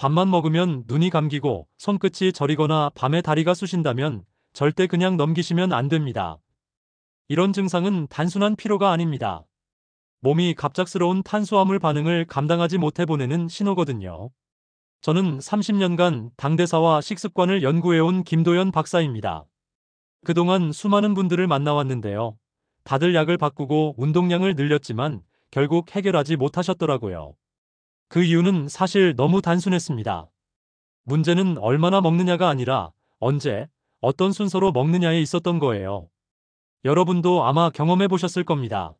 밥만 먹으면 눈이 감기고 손끝이 저리거나 밤에 다리가 쑤신다면 절대 그냥 넘기시면 안 됩니다. 이런 증상은 단순한 피로가 아닙니다. 몸이 갑작스러운 탄수화물 반응을 감당하지 못해 보내는 신호거든요. 저는 30년간 당대사와 식습관을 연구해온 김도연 박사입니다. 그동안 수많은 분들을 만나왔는데요. 다들 약을 바꾸고 운동량을 늘렸지만 결국 해결하지 못하셨더라고요. 그 이유는 사실 너무 단순했습니다. 문제는 얼마나 먹느냐가 아니라 언제, 어떤 순서로 먹느냐에 있었던 거예요. 여러분도 아마 경험해 보셨을 겁니다.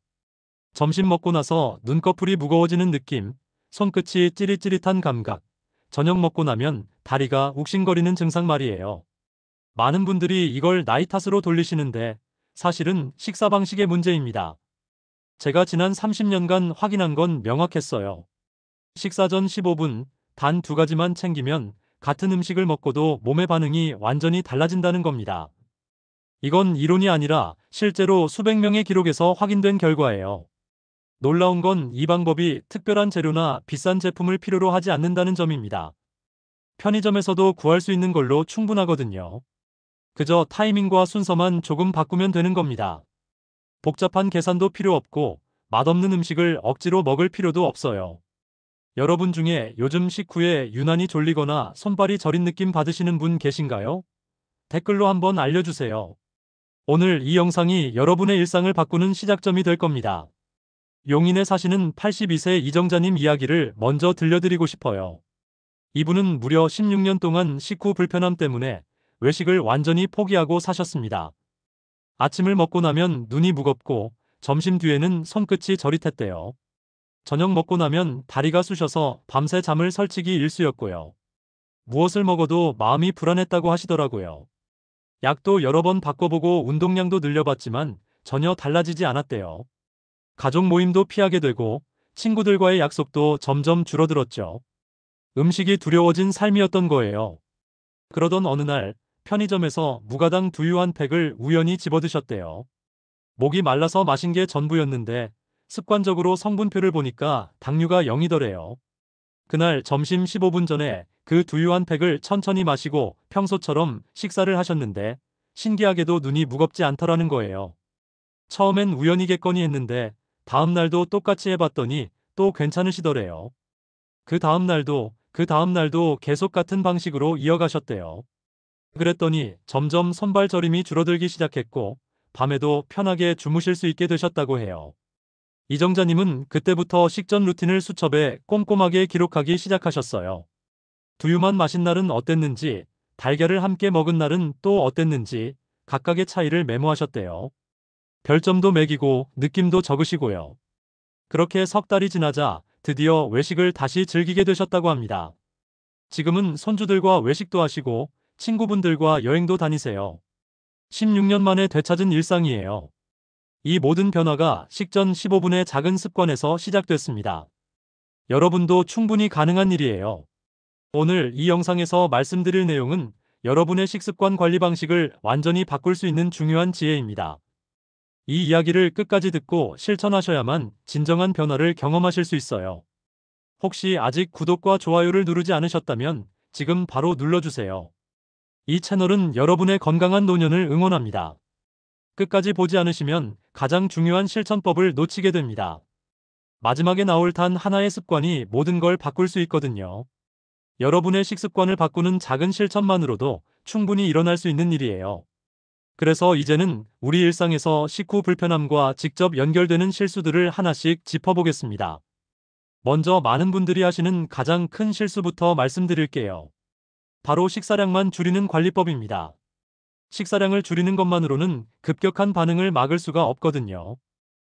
점심 먹고 나서 눈꺼풀이 무거워지는 느낌, 손끝이 찌릿찌릿한 감각, 저녁 먹고 나면 다리가 욱신거리는 증상 말이에요. 많은 분들이 이걸 나이 탓으로 돌리시는데 사실은 식사 방식의 문제입니다. 제가 지난 30년간 확인한 건 명확했어요. 식사 전 15분, 단 2가지만 챙기면 같은 음식을 먹고도 몸의 반응이 완전히 달라진다는 겁니다. 이건 이론이 아니라 실제로 수백 명의 기록에서 확인된 결과예요. 놀라운 건 이 방법이 특별한 재료나 비싼 제품을 필요로 하지 않는다는 점입니다. 편의점에서도 구할 수 있는 걸로 충분하거든요. 그저 타이밍과 순서만 조금 바꾸면 되는 겁니다. 복잡한 계산도 필요 없고 맛없는 음식을 억지로 먹을 필요도 없어요. 여러분 중에 요즘 식후에 유난히 졸리거나 손발이 저린 느낌 받으시는 분 계신가요? 댓글로 한번 알려주세요. 오늘 이 영상이 여러분의 일상을 바꾸는 시작점이 될 겁니다. 용인에 사시는 82세 이정자님 이야기를 먼저 들려드리고 싶어요. 이분은 무려 16년 동안 식후 불편함 때문에 외식을 완전히 포기하고 사셨습니다. 아침을 먹고 나면 눈이 무겁고 점심 뒤에는 손끝이 저릿했대요. 저녁 먹고 나면 다리가 쑤셔서 밤새 잠을 설치기 일쑤였고요. 무엇을 먹어도 마음이 불안했다고 하시더라고요. 약도 여러 번 바꿔보고 운동량도 늘려봤지만 전혀 달라지지 않았대요. 가족 모임도 피하게 되고 친구들과의 약속도 점점 줄어들었죠. 음식이 두려워진 삶이었던 거예요. 그러던 어느 날 편의점에서 무가당 두유 한 팩을 우연히 집어드셨대요. 목이 말라서 마신 게 전부였는데 습관적으로 성분표를 보니까 당류가 0이더래요. 그날 점심 15분 전에 그 두유 한 팩을 천천히 마시고 평소처럼 식사를 하셨는데 신기하게도 눈이 무겁지 않더라는 거예요. 처음엔 우연이겠거니 했는데 다음 날도 똑같이 해봤더니 또 괜찮으시더래요. 그 다음 날도 계속 같은 방식으로 이어가셨대요. 그랬더니 점점 손발 저림이 줄어들기 시작했고 밤에도 편하게 주무실 수 있게 되셨다고 해요. 이정자님은 그때부터 식전 루틴을 수첩에 꼼꼼하게 기록하기 시작하셨어요. 두유만 마신 날은 어땠는지, 달걀을 함께 먹은 날은 또 어땠는지 각각의 차이를 메모하셨대요. 별점도 매기고 느낌도 적으시고요. 그렇게 석 달이 지나자 드디어 외식을 다시 즐기게 되셨다고 합니다. 지금은 손주들과 외식도 하시고 친구분들과 여행도 다니세요. 16년 만에 되찾은 일상이에요. 이 모든 변화가 식전 15분의 작은 습관에서 시작됐습니다. 여러분도 충분히 가능한 일이에요. 오늘 이 영상에서 말씀드릴 내용은 여러분의 식습관 관리 방식을 완전히 바꿀 수 있는 중요한 지혜입니다. 이 이야기를 끝까지 듣고 실천하셔야만 진정한 변화를 경험하실 수 있어요. 혹시 아직 구독과 좋아요를 누르지 않으셨다면 지금 바로 눌러주세요. 이 채널은 여러분의 건강한 노년을 응원합니다. 끝까지 보지 않으시면 가장 중요한 실천법을 놓치게 됩니다. 마지막에 나올 단 하나의 습관이 모든 걸 바꿀 수 있거든요. 여러분의 식습관을 바꾸는 작은 실천만으로도 충분히 일어날 수 있는 일이에요. 그래서 이제는 우리 일상에서 식후 불편함과 직접 연결되는 실수들을 하나씩 짚어보겠습니다. 먼저 많은 분들이 하시는 가장 큰 실수부터 말씀드릴게요. 바로 식사량만 줄이는 관리법입니다. 식사량을 줄이는 것만으로는 급격한 반응을 막을 수가 없거든요.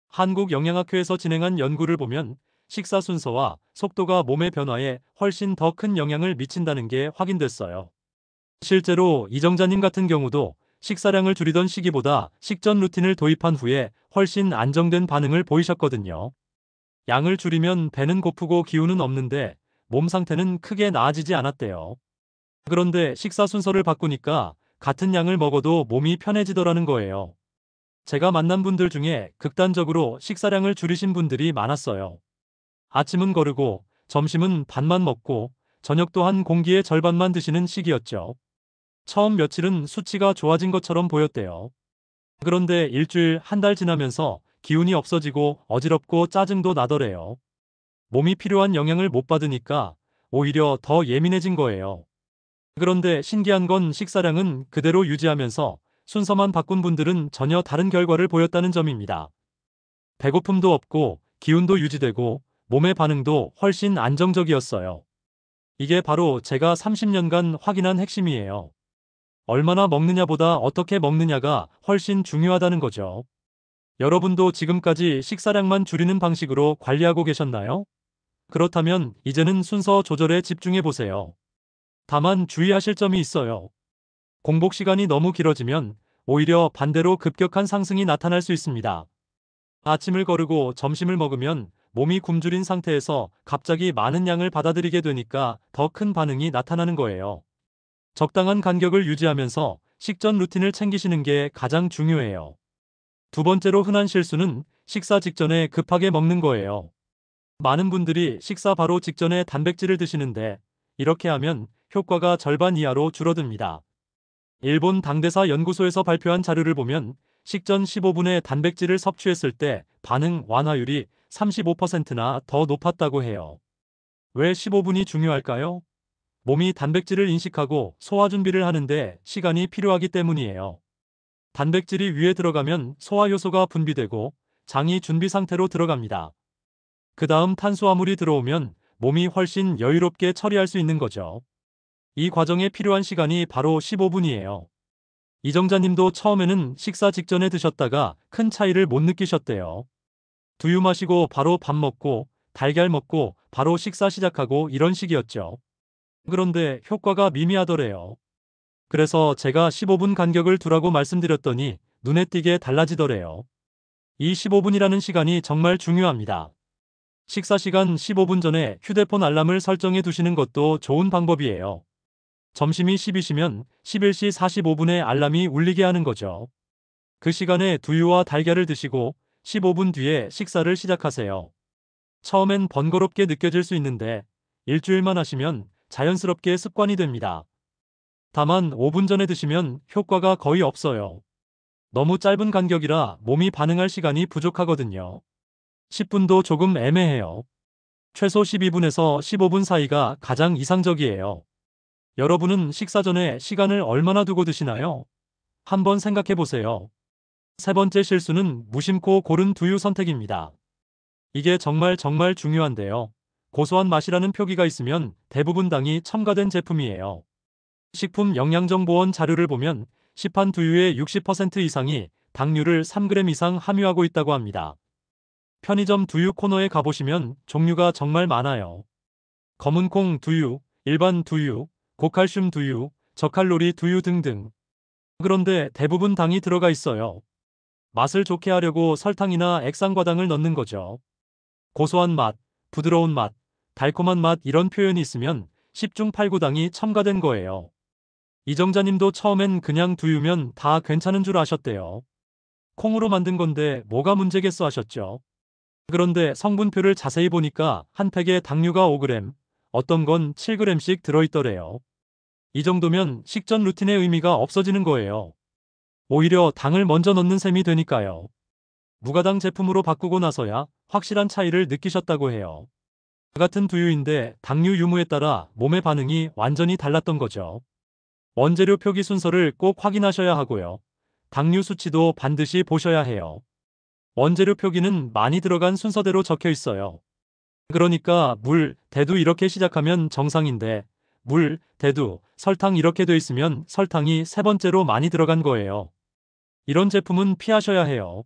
한국영양학회에서 진행한 연구를 보면 식사 순서와 속도가 몸의 변화에 훨씬 더 큰 영향을 미친다는 게 확인됐어요. 실제로 이정자님 같은 경우도 식사량을 줄이던 시기보다 식전 루틴을 도입한 후에 훨씬 안정된 반응을 보이셨거든요. 양을 줄이면 배는 고프고 기운은 없는데 몸 상태는 크게 나아지지 않았대요. 그런데 식사 순서를 바꾸니까 같은 양을 먹어도 몸이 편해지더라는 거예요. 제가 만난 분들 중에 극단적으로 식사량을 줄이신 분들이 많았어요. 아침은 거르고 점심은 반만 먹고 저녁 또한 공기의 절반만 드시는 시기였죠. 처음 며칠은 수치가 좋아진 것처럼 보였대요. 그런데 일주일, 한 달 지나면서 기운이 없어지고 어지럽고 짜증도 나더래요. 몸이 필요한 영양을 못 받으니까 오히려 더 예민해진 거예요. 그런데 신기한 건 식사량은 그대로 유지하면서 순서만 바꾼 분들은 전혀 다른 결과를 보였다는 점입니다. 배고픔도 없고 기운도 유지되고 몸의 반응도 훨씬 안정적이었어요. 이게 바로 제가 30년간 확인한 핵심이에요. 얼마나 먹느냐보다 어떻게 먹느냐가 훨씬 중요하다는 거죠. 여러분도 지금까지 식사량만 줄이는 방식으로 관리하고 계셨나요? 그렇다면 이제는 순서 조절에 집중해 보세요. 다만 주의하실 점이 있어요. 공복 시간이 너무 길어지면 오히려 반대로 급격한 상승이 나타날 수 있습니다. 아침을 거르고 점심을 먹으면 몸이 굶주린 상태에서 갑자기 많은 양을 받아들이게 되니까 더 큰 반응이 나타나는 거예요. 적당한 간격을 유지하면서 식전 루틴을 챙기시는 게 가장 중요해요. 두 번째로 흔한 실수는 식사 직전에 급하게 먹는 거예요. 많은 분들이 식사 바로 직전에 단백질을 드시는데 이렇게 하면 효과가 절반 이하로 줄어듭니다. 일본 당대사 연구소에서 발표한 자료를 보면 식전 15분에 단백질을 섭취했을 때 반응 완화율이 35%나 더 높았다고 해요. 왜 15분이 중요할까요? 몸이 단백질을 인식하고 소화 준비를 하는데 시간이 필요하기 때문이에요. 단백질이 위에 들어가면 소화효소가 분비되고 장이 준비 상태로 들어갑니다. 그 다음 탄수화물이 들어오면 몸이 훨씬 여유롭게 처리할 수 있는 거죠. 이 과정에 필요한 시간이 바로 15분이에요. 이정자님도 처음에는 식사 직전에 드셨다가 큰 차이를 못 느끼셨대요. 두유 마시고 바로 밥 먹고 달걀 먹고 바로 식사 시작하고 이런 식이었죠. 그런데 효과가 미미하더래요. 그래서 제가 15분 간격을 두라고 말씀드렸더니 눈에 띄게 달라지더래요. 이 15분이라는 시간이 정말 중요합니다. 식사 시간 15분 전에 휴대폰 알람을 설정해 두시는 것도 좋은 방법이에요. 점심이 10이시면 11시 45분에 알람이 울리게 하는 거죠. 그 시간에 두유와 달걀을 드시고 15분 뒤에 식사를 시작하세요. 처음엔 번거롭게 느껴질 수 있는데 일주일만 하시면 자연스럽게 습관이 됩니다. 다만 5분 전에 드시면 효과가 거의 없어요. 너무 짧은 간격이라 몸이 반응할 시간이 부족하거든요. 10분도 조금 애매해요. 최소 12분에서 15분 사이가 가장 이상적이에요. 여러분은 식사 전에 시간을 얼마나 두고 드시나요? 한번 생각해 보세요. 세 번째 실수는 무심코 고른 두유 선택입니다. 이게 정말 중요한데요. 고소한 맛이라는 표기가 있으면 대부분 당이 첨가된 제품이에요. 식품영양정보원 자료를 보면 시판 두유의 60% 이상이 당류를 3g 이상 함유하고 있다고 합니다. 편의점 두유 코너에 가보시면 종류가 정말 많아요. 검은콩 두유, 일반 두유, 고칼슘 두유, 저칼로리 두유 등등. 그런데 대부분 당이 들어가 있어요. 맛을 좋게 하려고 설탕이나 액상과당을 넣는 거죠. 고소한 맛, 부드러운 맛, 달콤한 맛 이런 표현이 있으면 10중 8구 당이 첨가된 거예요. 이정자님도 처음엔 그냥 두유면 다 괜찮은 줄 아셨대요. 콩으로 만든 건데 뭐가 문제겠어 하셨죠. 그런데 성분표를 자세히 보니까 한 팩에 당류가 5g, 어떤 건 7g씩 들어있더래요. 이 정도면 식전 루틴의 의미가 없어지는 거예요. 오히려 당을 먼저 넣는 셈이 되니까요. 무가당 제품으로 바꾸고 나서야 확실한 차이를 느끼셨다고 해요. 같은 두유인데 당류 유무에 따라 몸의 반응이 완전히 달랐던 거죠. 원재료 표기 순서를 꼭 확인하셔야 하고요. 당류 수치도 반드시 보셔야 해요. 원재료 표기는 많이 들어간 순서대로 적혀 있어요. 그러니까 물, 대두 이렇게 시작하면 정상인데 물, 대두, 설탕 이렇게 돼 있으면 설탕이 세 번째로 많이 들어간 거예요. 이런 제품은 피하셔야 해요.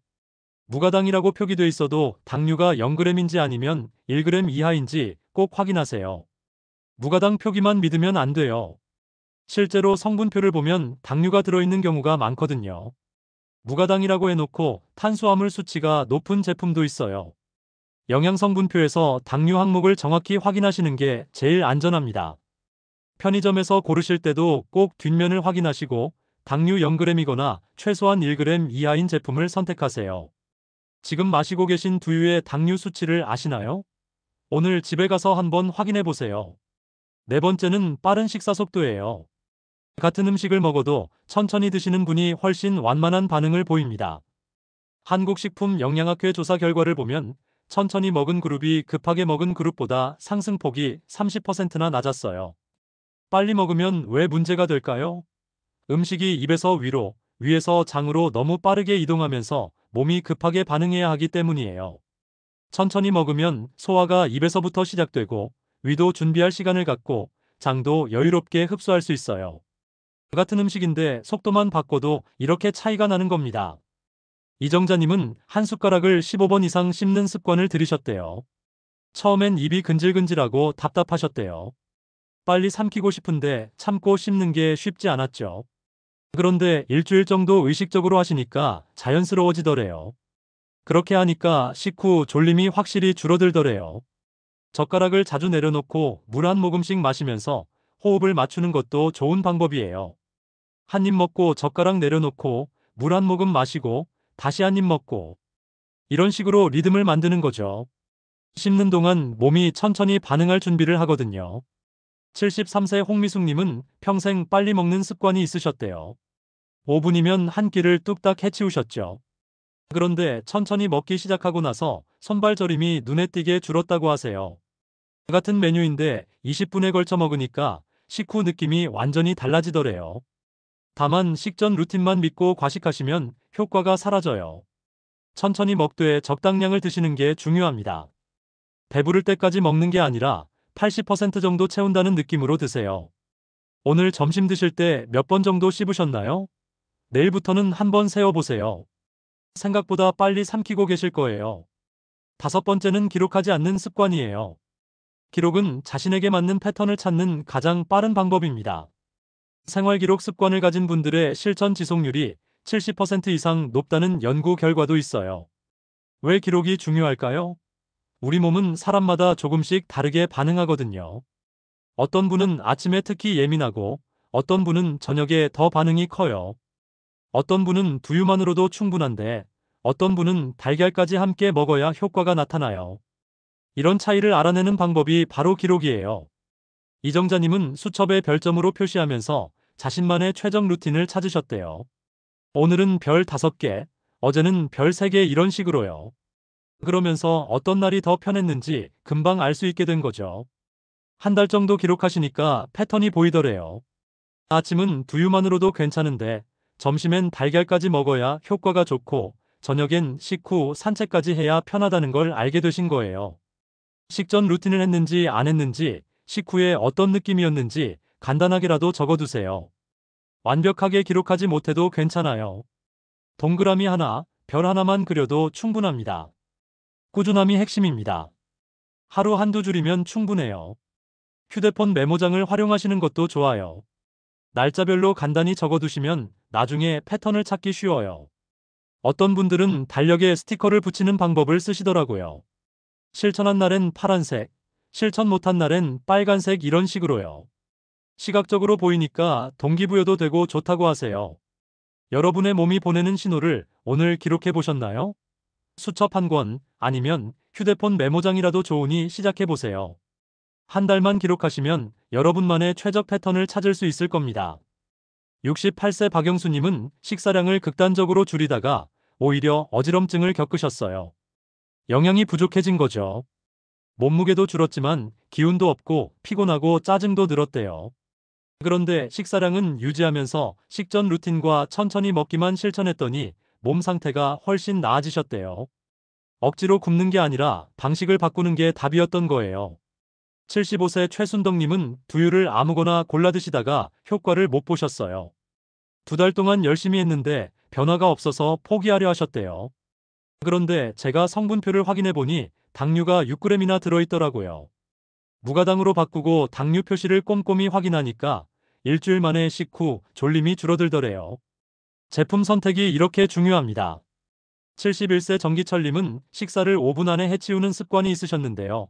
무가당이라고 표기돼 있어도 당류가 0g인지 아니면 1g 이하인지 꼭 확인하세요. 무가당 표기만 믿으면 안 돼요. 실제로 성분표를 보면 당류가 들어있는 경우가 많거든요. 무가당이라고 해놓고 탄수화물 수치가 높은 제품도 있어요. 영양성분표에서 당류 항목을 정확히 확인하시는 게 제일 안전합니다. 편의점에서 고르실 때도 꼭 뒷면을 확인하시고 당류 0g이거나 최소한 1g 이하인 제품을 선택하세요. 지금 마시고 계신 두유의 당류 수치를 아시나요? 오늘 집에 가서 한번 확인해 보세요. 네 번째는 빠른 식사 속도예요. 같은 음식을 먹어도 천천히 드시는 분이 훨씬 완만한 반응을 보입니다. 한국식품영양학회 조사 결과를 보면 천천히 먹은 그룹이 급하게 먹은 그룹보다 상승폭이 30%나 낮았어요. 빨리 먹으면 왜 문제가 될까요? 음식이 입에서 위로, 위에서 장으로 너무 빠르게 이동하면서 몸이 급하게 반응해야 하기 때문이에요. 천천히 먹으면 소화가 입에서부터 시작되고 위도 준비할 시간을 갖고 장도 여유롭게 흡수할 수 있어요. 같은 음식인데 속도만 바꿔도 이렇게 차이가 나는 겁니다. 이정자님은 한 숟가락을 15번 이상 씹는 습관을 들이셨대요. 처음엔 입이 근질근질하고 답답하셨대요. 빨리 삼키고 싶은데 참고 씹는 게 쉽지 않았죠. 그런데 일주일 정도 의식적으로 하시니까 자연스러워지더래요. 그렇게 하니까 식후 졸림이 확실히 줄어들더래요. 젓가락을 자주 내려놓고 물 한 모금씩 마시면서 호흡을 맞추는 것도 좋은 방법이에요. 한 입 먹고 젓가락 내려놓고 물 한 모금 마시고 다시 한 입 먹고 이런 식으로 리듬을 만드는 거죠. 씹는 동안 몸이 천천히 반응할 준비를 하거든요. 73세 홍미숙님은 평생 빨리 먹는 습관이 있으셨대요. 5분이면 한 끼를 뚝딱 해치우셨죠. 그런데 천천히 먹기 시작하고 나서 손발 저림이 눈에 띄게 줄었다고 하세요. 같은 메뉴인데 20분에 걸쳐 먹으니까 식후 느낌이 완전히 달라지더래요. 다만 식전 루틴만 믿고 과식하시면 효과가 사라져요. 천천히 먹되 적당량을 드시는 게 중요합니다. 배부를 때까지 먹는 게 아니라 80% 정도 채운다는 느낌으로 드세요. 오늘 점심 드실 때 몇 번 정도 씹으셨나요? 내일부터는 한번 세어보세요. 생각보다 빨리 삼키고 계실 거예요. 다섯 번째는 기록하지 않는 습관이에요. 기록은 자신에게 맞는 패턴을 찾는 가장 빠른 방법입니다. 생활기록 습관을 가진 분들의 실천 지속률이 70% 이상 높다는 연구 결과도 있어요. 왜 기록이 중요할까요? 우리 몸은 사람마다 조금씩 다르게 반응하거든요. 어떤 분은 아침에 특히 예민하고 어떤 분은 저녁에 더 반응이 커요. 어떤 분은 두유만으로도 충분한데 어떤 분은 달걀까지 함께 먹어야 효과가 나타나요. 이런 차이를 알아내는 방법이 바로 기록이에요. 이정자님은 수첩에 별점으로 표시하면서 자신만의 최적 루틴을 찾으셨대요. 오늘은 별 5개, 어제는 별 3개 이런 식으로요. 그러면서 어떤 날이 더 편했는지 금방 알 수 있게 된 거죠. 한 달 정도 기록하시니까 패턴이 보이더래요. 아침은 두유만으로도 괜찮은데 점심엔 달걀까지 먹어야 효과가 좋고 저녁엔 식후 산책까지 해야 편하다는 걸 알게 되신 거예요. 식전 루틴을 했는지 안 했는지, 식후에 어떤 느낌이었는지 간단하게라도 적어두세요. 완벽하게 기록하지 못해도 괜찮아요. 동그라미 하나, 별 하나만 그려도 충분합니다. 꾸준함이 핵심입니다. 하루 한두 줄이면 충분해요. 휴대폰 메모장을 활용하시는 것도 좋아요. 날짜별로 간단히 적어두시면 나중에 패턴을 찾기 쉬워요. 어떤 분들은 달력에 스티커를 붙이는 방법을 쓰시더라고요. 실천한 날엔 파란색, 실천 못한 날엔 빨간색 이런 식으로요. 시각적으로 보이니까 동기부여도 되고 좋다고 하세요. 여러분의 몸이 보내는 신호를 오늘 기록해 보셨나요? 수첩 한 권 아니면 휴대폰 메모장이라도 좋으니 시작해 보세요. 한 달만 기록하시면 여러분만의 최적 패턴을 찾을 수 있을 겁니다. 68세 박영수님은 식사량을 극단적으로 줄이다가 오히려 어지럼증을 겪으셨어요. 영양이 부족해진 거죠. 몸무게도 줄었지만 기운도 없고 피곤하고 짜증도 늘었대요. 그런데 식사량은 유지하면서 식전 루틴과 천천히 먹기만 실천했더니 몸 상태가 훨씬 나아지셨대요. 억지로 굶는 게 아니라 방식을 바꾸는 게 답이었던 거예요. 75세 최순덕님은 두유를 아무거나 골라 드시다가 효과를 못 보셨어요. 2달 동안 열심히 했는데 변화가 없어서 포기하려 하셨대요. 그런데 제가 성분표를 확인해 보니 당류가 6g이나 들어있더라고요. 무가당으로 바꾸고 당류 표시를 꼼꼼히 확인하니까 일주일 만에 식후 졸림이 줄어들더래요. 제품 선택이 이렇게 중요합니다. 71세 정기철님은 식사를 5분 안에 해치우는 습관이 있으셨는데요.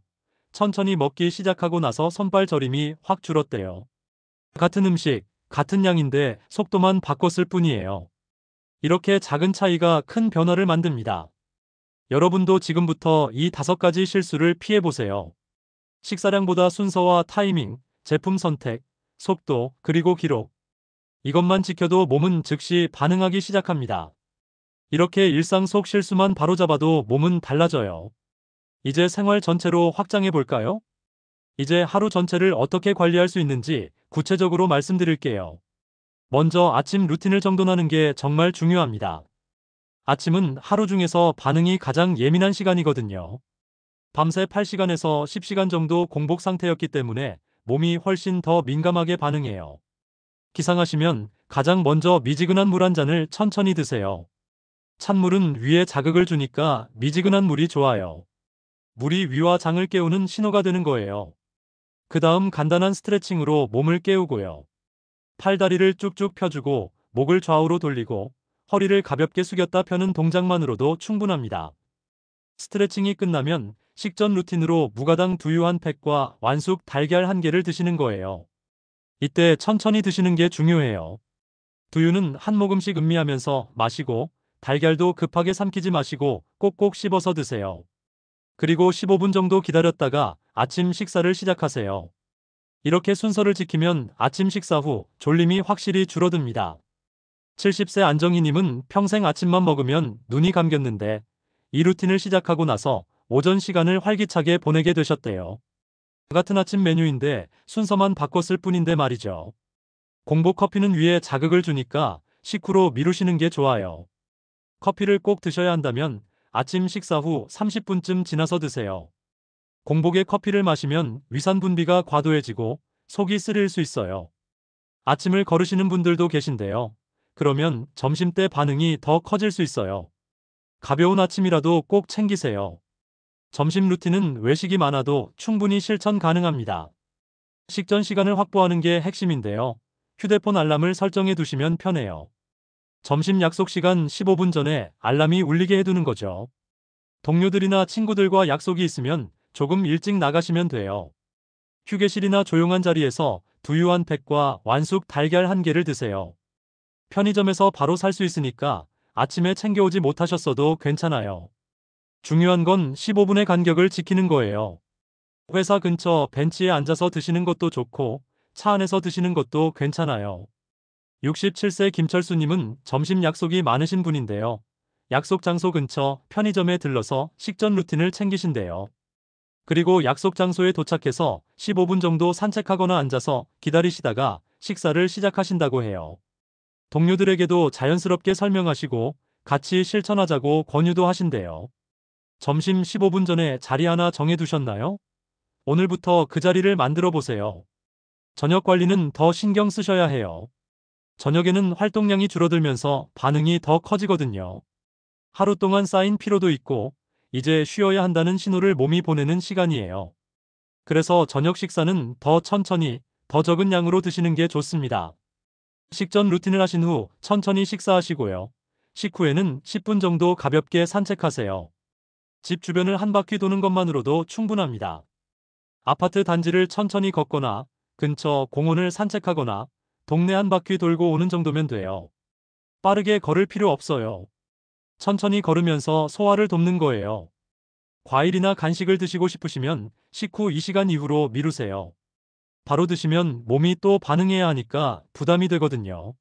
천천히 먹기 시작하고 나서 손발 저림이 확 줄었대요. 같은 음식, 같은 양인데 속도만 바꿨을 뿐이에요. 이렇게 작은 차이가 큰 변화를 만듭니다. 여러분도 지금부터 이 5가지 실수를 피해보세요. 식사량보다 순서와 타이밍, 제품 선택, 속도, 그리고 기록. 이것만 지켜도 몸은 즉시 반응하기 시작합니다. 이렇게 일상 속 실수만 바로잡아도 몸은 달라져요. 이제 생활 전체로 확장해 볼까요? 이제 하루 전체를 어떻게 관리할 수 있는지 구체적으로 말씀드릴게요. 먼저 아침 루틴을 정돈하는 게 정말 중요합니다. 아침은 하루 중에서 반응이 가장 예민한 시간이거든요. 밤새 8시간에서 10시간 정도 공복 상태였기 때문에 몸이 훨씬 더 민감하게 반응해요. 기상하시면 가장 먼저 미지근한 물 한 잔을 천천히 드세요. 찬물은 위에 자극을 주니까 미지근한 물이 좋아요. 물이 위와 장을 깨우는 신호가 되는 거예요. 그 다음 간단한 스트레칭으로 몸을 깨우고요. 팔다리를 쭉쭉 펴주고 목을 좌우로 돌리고 허리를 가볍게 숙였다 펴는 동작만으로도 충분합니다. 스트레칭이 끝나면 식전 루틴으로 무가당 두유 한 팩과 완숙 달걀 한 개를 드시는 거예요. 이때 천천히 드시는 게 중요해요. 두유는 한 모금씩 음미하면서 마시고 달걀도 급하게 삼키지 마시고 꼭꼭 씹어서 드세요. 그리고 15분 정도 기다렸다가 아침 식사를 시작하세요. 이렇게 순서를 지키면 아침 식사 후 졸림이 확실히 줄어듭니다. 70세 안정희님은 평생 아침만 먹으면 눈이 감겼는데 이 루틴을 시작하고 나서 오전 시간을 활기차게 보내게 되셨대요. 같은 아침 메뉴인데 순서만 바꿨을 뿐인데 말이죠. 공복 커피는 위에 자극을 주니까 식후로 미루시는 게 좋아요. 커피를 꼭 드셔야 한다면 아침 식사 후 30분쯤 지나서 드세요. 공복에 커피를 마시면 위산 분비가 과도해지고 속이 쓰릴 수 있어요. 아침을 거르시는 분들도 계신데요. 그러면 점심때 반응이 더 커질 수 있어요. 가벼운 아침이라도 꼭 챙기세요. 점심 루틴은 외식이 많아도 충분히 실천 가능합니다. 식전 시간을 확보하는 게 핵심인데요. 휴대폰 알람을 설정해 두시면 편해요. 점심 약속 시간 15분 전에 알람이 울리게 해두는 거죠. 동료들이나 친구들과 약속이 있으면 조금 일찍 나가시면 돼요. 휴게실이나 조용한 자리에서 두유 한 팩과 완숙 달걀 한 개를 드세요. 편의점에서 바로 살 수 있으니까 아침에 챙겨오지 못하셨어도 괜찮아요. 중요한 건 15분의 간격을 지키는 거예요. 회사 근처 벤치에 앉아서 드시는 것도 좋고 차 안에서 드시는 것도 괜찮아요. 67세 김철수님은 점심 약속이 많으신 분인데요. 약속 장소 근처 편의점에 들러서 식전 루틴을 챙기신대요. 그리고 약속 장소에 도착해서 15분 정도 산책하거나 앉아서 기다리시다가 식사를 시작하신다고 해요. 동료들에게도 자연스럽게 설명하시고 같이 실천하자고 권유도 하신대요. 점심 15분 전에 자리 하나 정해두셨나요? 오늘부터 그 자리를 만들어 보세요. 저녁 관리는 더 신경 쓰셔야 해요. 저녁에는 활동량이 줄어들면서 반응이 더 커지거든요. 하루 동안 쌓인 피로도 있고 이제 쉬어야 한다는 신호를 몸이 보내는 시간이에요. 그래서 저녁 식사는 더 천천히, 더 적은 양으로 드시는 게 좋습니다. 식전 루틴을 하신 후 천천히 식사하시고요. 식후에는 10분 정도 가볍게 산책하세요. 집 주변을 한 바퀴 도는 것만으로도 충분합니다. 아파트 단지를 천천히 걷거나 근처 공원을 산책하거나 동네 한 바퀴 돌고 오는 정도면 돼요. 빠르게 걸을 필요 없어요. 천천히 걸으면서 소화를 돕는 거예요. 과일이나 간식을 드시고 싶으시면 식후 2시간 이후로 미루세요. 바로 드시면 몸이 또 반응해야 하니까 부담이 되거든요.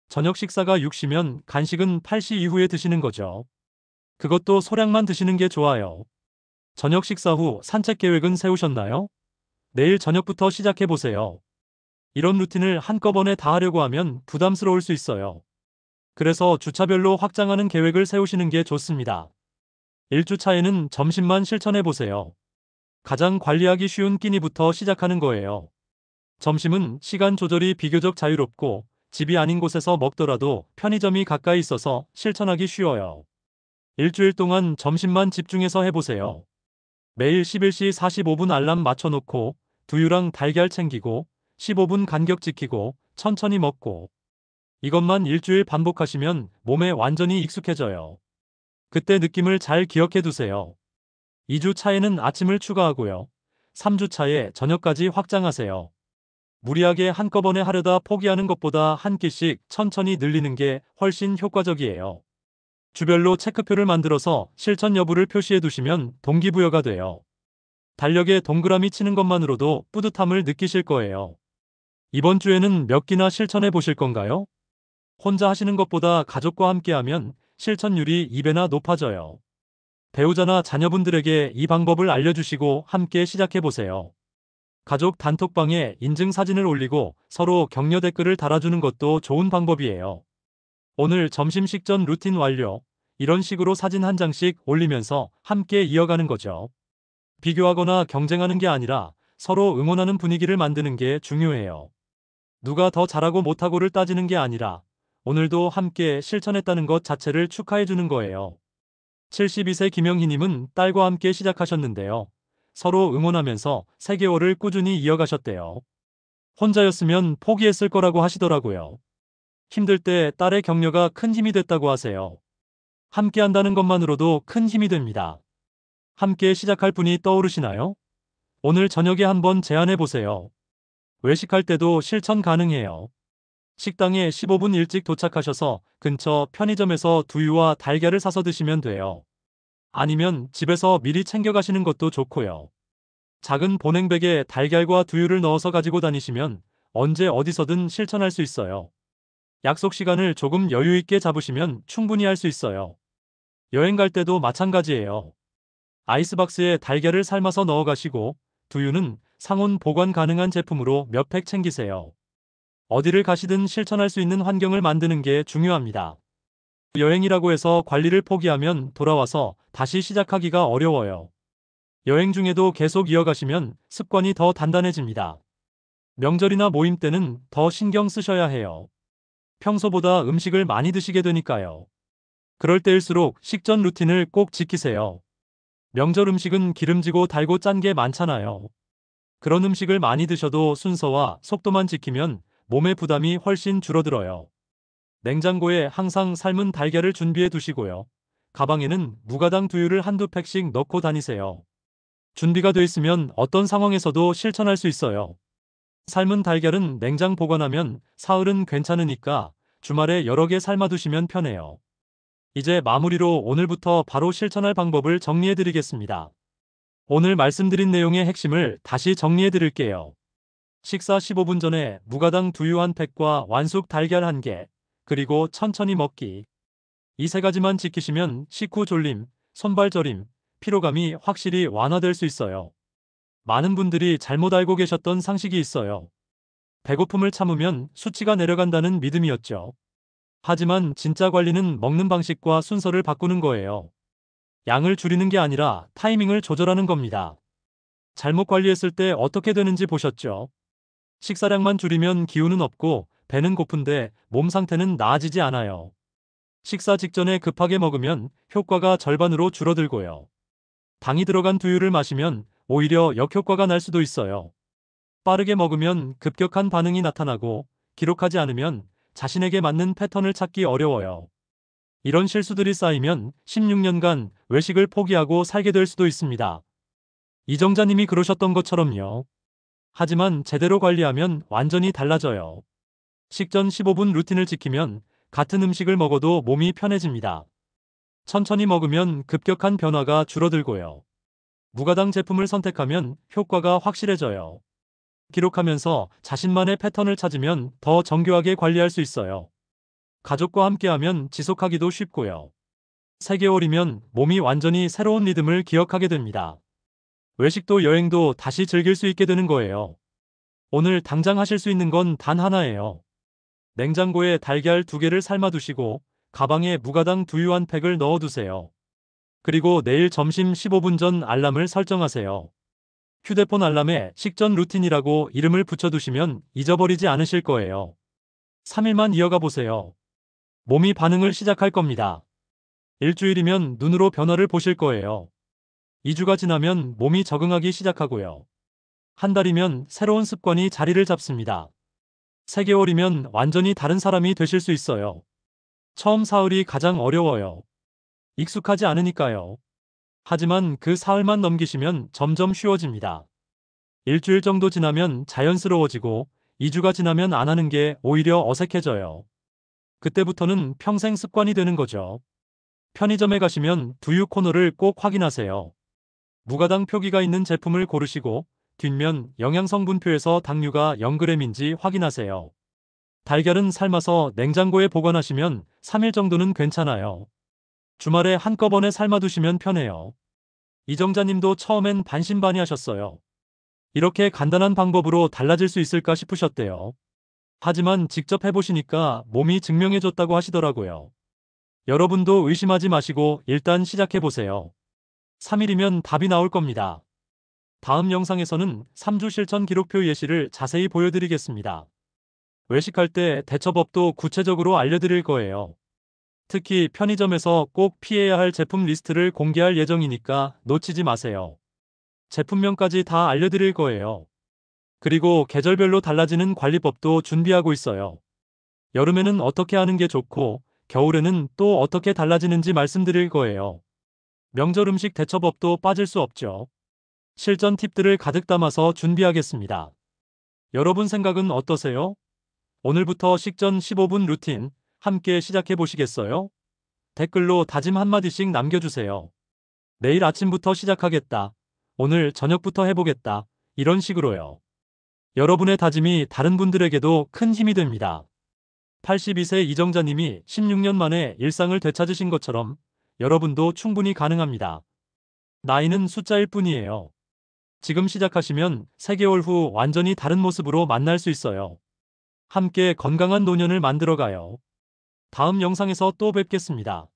저녁 식사가 6시면 간식은 8시 이후에 드시는 거죠. 그것도 소량만 드시는 게 좋아요. 저녁 식사 후 산책 계획은 세우셨나요? 내일 저녁부터 시작해 보세요. 이런 루틴을 한꺼번에 다 하려고 하면 부담스러울 수 있어요. 그래서 주차별로 확장하는 계획을 세우시는 게 좋습니다. 1주차에는 점심만 실천해 보세요. 가장 관리하기 쉬운 끼니부터 시작하는 거예요. 점심은 시간 조절이 비교적 자유롭고 집이 아닌 곳에서 먹더라도 편의점이 가까이 있어서 실천하기 쉬워요. 일주일 동안 점심만 집중해서 해보세요. 매일 11시 45분 알람 맞춰놓고 두유랑 달걀 챙기고 15분 간격 지키고 천천히 먹고 이것만 일주일 반복하시면 몸에 완전히 익숙해져요. 그때 느낌을 잘 기억해 두세요. 2주 차에는 아침을 추가하고요. 3주 차에 저녁까지 확장하세요. 무리하게 한꺼번에 하려다 포기하는 것보다 한 끼씩 천천히 늘리는 게 훨씬 효과적이에요. 주별로 체크표를 만들어서 실천 여부를 표시해 두시면 동기부여가 돼요. 달력에 동그라미 치는 것만으로도 뿌듯함을 느끼실 거예요. 이번 주에는 몇 끼나 실천해 보실 건가요? 혼자 하시는 것보다 가족과 함께하면 실천율이 2배나 높아져요. 배우자나 자녀분들에게 이 방법을 알려주시고 함께 시작해 보세요. 가족 단톡방에 인증 사진을 올리고 서로 격려 댓글을 달아주는 것도 좋은 방법이에요. 오늘 점심 식전 루틴 완료. 이런 식으로 사진 한 장씩 올리면서 함께 이어가는 거죠. 비교하거나 경쟁하는 게 아니라 서로 응원하는 분위기를 만드는 게 중요해요. 누가 더 잘하고 못하고를 따지는 게 아니라 오늘도 함께 실천했다는 것 자체를 축하해 주는 거예요. 72세 김영희님은 딸과 함께 시작하셨는데요. 서로 응원하면서 3개월을 꾸준히 이어가셨대요. 혼자였으면 포기했을 거라고 하시더라고요. 힘들 때 딸의 격려가 큰 힘이 됐다고 하세요. 함께 한다는 것만으로도 큰 힘이 됩니다. 함께 시작할 분이 떠오르시나요? 오늘 저녁에 한번 제안해 보세요. 외식할 때도 실천 가능해요. 식당에 15분 일찍 도착하셔서 근처 편의점에서 두유와 달걀을 사서 드시면 돼요. 아니면 집에서 미리 챙겨가시는 것도 좋고요. 작은 보냉백에 달걀과 두유를 넣어서 가지고 다니시면 언제 어디서든 실천할 수 있어요. 약속 시간을 조금 여유 있게 잡으시면 충분히 할 수 있어요. 여행 갈 때도 마찬가지예요. 아이스박스에 달걀을 삶아서 넣어 가시고 두유는 상온 보관 가능한 제품으로 몇 팩 챙기세요. 어디를 가시든 실천할 수 있는 환경을 만드는 게 중요합니다. 여행이라고 해서 관리를 포기하면 돌아와서 다시 시작하기가 어려워요. 여행 중에도 계속 이어가시면 습관이 더 단단해집니다. 명절이나 모임 때는 더 신경 쓰셔야 해요. 평소보다 음식을 많이 드시게 되니까요. 그럴 때일수록 식전 루틴을 꼭 지키세요. 명절 음식은 기름지고 달고 짠 게 많잖아요. 그런 음식을 많이 드셔도 순서와 속도만 지키면 몸의 부담이 훨씬 줄어들어요. 냉장고에 항상 삶은 달걀을 준비해 두시고요. 가방에는 무가당 두유를 한두 팩씩 넣고 다니세요. 준비가 돼 있으면 어떤 상황에서도 실천할 수 있어요. 삶은 달걀은 냉장 보관하면 사흘은 괜찮으니까 주말에 여러 개 삶아 두시면 편해요. 이제 마무리로 오늘부터 바로 실천할 방법을 정리해 드리겠습니다. 오늘 말씀드린 내용의 핵심을 다시 정리해 드릴게요. 식사 15분 전에 무가당 두유 한 팩과 완숙 달걀 1개, 그리고 천천히 먹기. 이 3가지만 지키시면 식후 졸림, 손발 저림, 피로감이 확실히 완화될 수 있어요. 많은 분들이 잘못 알고 계셨던 상식이 있어요. 배고픔을 참으면 수치가 내려간다는 믿음이었죠. 하지만 진짜 관리는 먹는 방식과 순서를 바꾸는 거예요. 양을 줄이는 게 아니라 타이밍을 조절하는 겁니다. 잘못 관리했을 때 어떻게 되는지 보셨죠? 식사량만 줄이면 기운은 없고 배는 고픈데 몸 상태는 나아지지 않아요. 식사 직전에 급하게 먹으면 효과가 절반으로 줄어들고요. 당이 들어간 두유를 마시면 오히려 역효과가 날 수도 있어요. 빠르게 먹으면 급격한 반응이 나타나고 기록하지 않으면 자신에게 맞는 패턴을 찾기 어려워요. 이런 실수들이 쌓이면 16년간 외식을 포기하고 살게 될 수도 있습니다. 이정자님이 그러셨던 것처럼요. 하지만 제대로 관리하면 완전히 달라져요. 식전 15분 루틴을 지키면 같은 음식을 먹어도 몸이 편해집니다. 천천히 먹으면 급격한 변화가 줄어들고요. 무가당 제품을 선택하면 효과가 확실해져요. 기록하면서 자신만의 패턴을 찾으면 더 정교하게 관리할 수 있어요. 가족과 함께하면 지속하기도 쉽고요. 3개월이면 몸이 완전히 새로운 리듬을 기억하게 됩니다. 외식도 여행도 다시 즐길 수 있게 되는 거예요. 오늘 당장 하실 수 있는 건 단 하나예요. 냉장고에 달걀 2개를 삶아 두시고 가방에 무가당 두유 한 팩을 넣어 두세요. 그리고 내일 점심 15분 전 알람을 설정하세요. 휴대폰 알람에 식전 루틴이라고 이름을 붙여두시면 잊어버리지 않으실 거예요. 3일만 이어가 보세요. 몸이 반응을 시작할 겁니다. 일주일이면 눈으로 변화를 보실 거예요. 2주가 지나면 몸이 적응하기 시작하고요. 한 달이면 새로운 습관이 자리를 잡습니다. 3개월이면 완전히 다른 사람이 되실 수 있어요. 처음 사흘이 가장 어려워요. 익숙하지 않으니까요. 하지만 그 사흘만 넘기시면 점점 쉬워집니다. 일주일 정도 지나면 자연스러워지고 2주가 지나면 안 하는 게 오히려 어색해져요. 그때부터는 평생 습관이 되는 거죠. 편의점에 가시면 두유 코너를 꼭 확인하세요. 무가당 표기가 있는 제품을 고르시고 뒷면 영양성분표에서 당류가 0g인지 확인하세요. 달걀은 삶아서 냉장고에 보관하시면 3일 정도는 괜찮아요. 주말에 한꺼번에 삶아두시면 편해요. 이정자님도 처음엔 반신반의하셨어요. 이렇게 간단한 방법으로 달라질 수 있을까 싶으셨대요. 하지만 직접 해보시니까 몸이 증명해줬다고 하시더라고요. 여러분도 의심하지 마시고 일단 시작해보세요. 3일이면 답이 나올 겁니다. 다음 영상에서는 3주 실천 기록표 예시를 자세히 보여드리겠습니다. 외식할 때 대처법도 구체적으로 알려드릴 거예요. 특히 편의점에서 꼭 피해야 할 제품 리스트를 공개할 예정이니까 놓치지 마세요. 제품명까지 다 알려드릴 거예요. 그리고 계절별로 달라지는 관리법도 준비하고 있어요. 여름에는 어떻게 하는 게 좋고 겨울에는 또 어떻게 달라지는지 말씀드릴 거예요. 명절 음식 대처법도 빠질 수 없죠. 실전 팁들을 가득 담아서 준비하겠습니다. 여러분 생각은 어떠세요? 오늘부터 식전 15분 루틴 함께 시작해 보시겠어요? 댓글로 다짐 한마디씩 남겨주세요. 내일 아침부터 시작하겠다. 오늘 저녁부터 해보겠다. 이런 식으로요. 여러분의 다짐이 다른 분들에게도 큰 힘이 됩니다. 82세 이정자님이 16년 만에 일상을 되찾으신 것처럼 여러분도 충분히 가능합니다. 나이는 숫자일 뿐이에요. 지금 시작하시면 3개월 후 완전히 다른 모습으로 만날 수 있어요. 함께 건강한 노년을 만들어가요. 다음 영상에서 또 뵙겠습니다.